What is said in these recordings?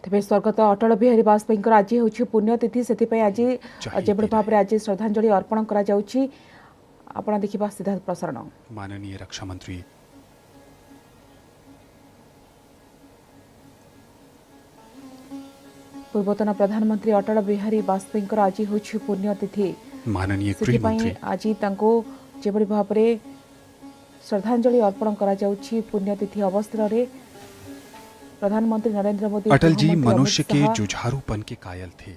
तेज स्वर्गत अटल बिहारी वाजपेयी आज हूँ पुण्यतिथि से आज जो भाव में आज श्रद्धांजलि अर्पण करा देखा सीधा प्रसारण। माननीय रक्षा मंत्री पूर्वतन प्रधानमंत्री अटल बिहारी वाजपेयी आज हूँ पुण्यतिथि। माननीय गृहमंत्री आज जो भाव में श्रद्धांजलि अर्पण करा पुण्यतिथि अवसर में प्रधानमंत्री नरेंद्र मोदी अटल जी मनुष्य के जुझारूपन के कायल थे।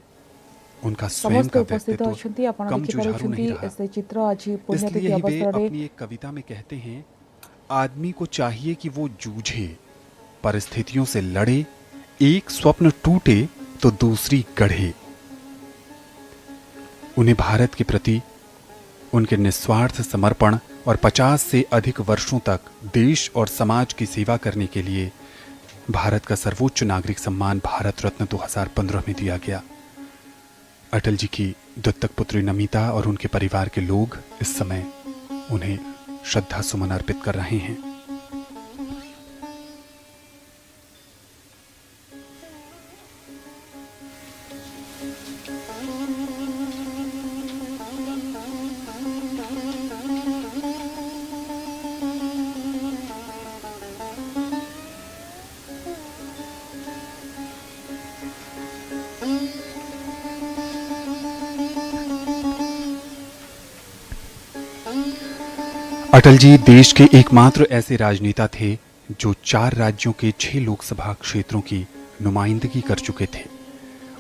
उनका स्वयं का व्यक्तित्व कम जुझारू नहीं रहा। चित्र आज पुण्यतिथि इसलिए ही वे अवसर में अपनी एक कविता में कहते हैं, आदमी को चाहिए कि वो जूझे, परिस्थितियों से लड़े, एक स्वप्न टूटे तो दूसरी गढ़े। उन्हें भारत के प्रति उनके निस्वार्थ समर्पण और 50 से अधिक वर्षों तक देश और समाज की सेवा करने के लिए भारत का सर्वोच्च नागरिक सम्मान भारत रत्न 2015 में दिया गया। अटल जी की दत्तक पुत्री नमिता और उनके परिवार के लोग इस समय उन्हें श्रद्धा सुमन अर्पित कर रहे हैं। अटल जी देश के एकमात्र ऐसे राजनेता थे जो 4 राज्यों के 6 लोकसभा क्षेत्रों की नुमाइंदगी कर चुके थे।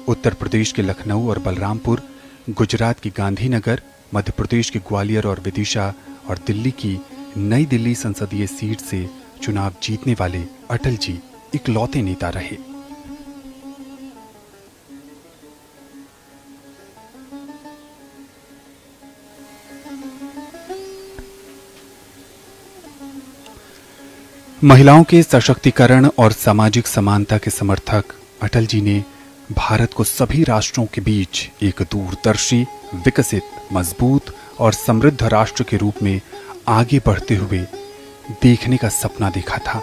उत्तर प्रदेश के लखनऊ और बलरामपुर, गुजरात की गांधीनगर, मध्य प्रदेश के ग्वालियर और विदिशा और दिल्ली की नई दिल्ली संसदीय सीट से चुनाव जीतने वाले अटल जी इकलौते नेता रहे। महिलाओं के सशक्तिकरण और सामाजिक समानता के समर्थक अटल जी ने भारत को सभी राष्ट्रों के बीच एक दूरदर्शी, विकसित, मजबूत और समृद्ध राष्ट्र के रूप में आगे बढ़ते हुए देखने का सपना देखा था।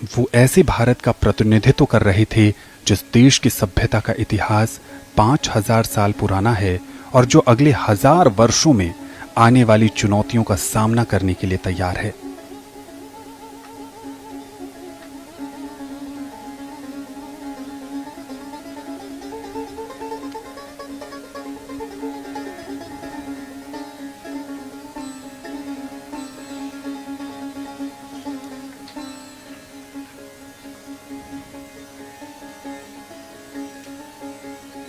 वो ऐसे भारत का प्रतिनिधित्व कर रहे थे जिस देश की सभ्यता का इतिहास 5000 साल पुराना है और जो अगले 1000 वर्षों में आने वाली चुनौतियों का सामना करने के लिए तैयार है।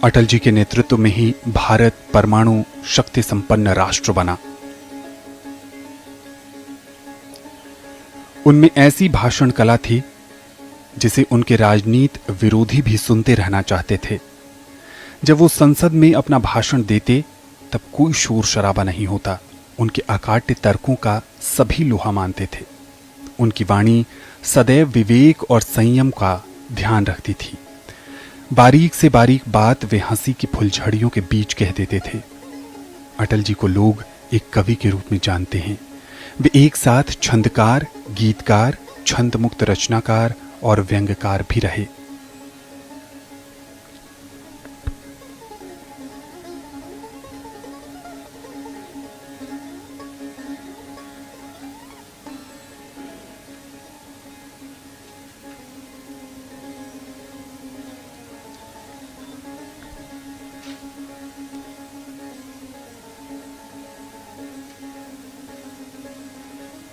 अटल जी के नेतृत्व में ही भारत परमाणु शक्ति संपन्न राष्ट्र बना। उनमें ऐसी भाषण कला थी जिसे उनके राजनीति विरोधी भी सुनते रहना चाहते थे। जब वो संसद में अपना भाषण देते तब कोई शोर शराबा नहीं होता। उनके अकाट्य तर्कों का सभी लोहा मानते थे। उनकी वाणी सदैव विवेक और संयम का ध्यान रखती थी। बारीक से बारीक बात वे हंसी की फुलझड़ियों के बीच कह देते थे। अटल जी को लोग एक कवि के रूप में जानते हैं। वे एक साथ छंदकार, गीतकार, छंद मुक्त रचनाकार और व्यंग्यकार भी रहे।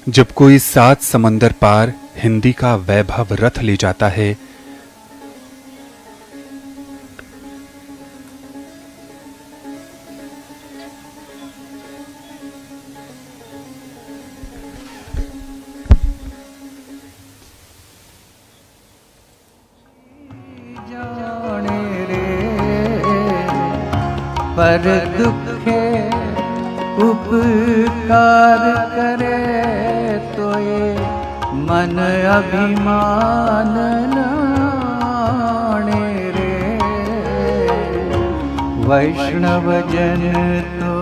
जब कोई 7 समंदर पार हिंदी का वैभव रथ ले जाता है, पर दुखे उपकार करे तो ये मन अभिमान नाणे रे। वैष्णव जन तो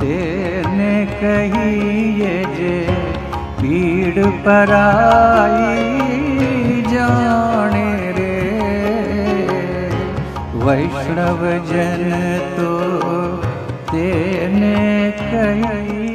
तेने कहिए जे पीड़ पराई जाने वैष्णव जन तो तेने कहिए।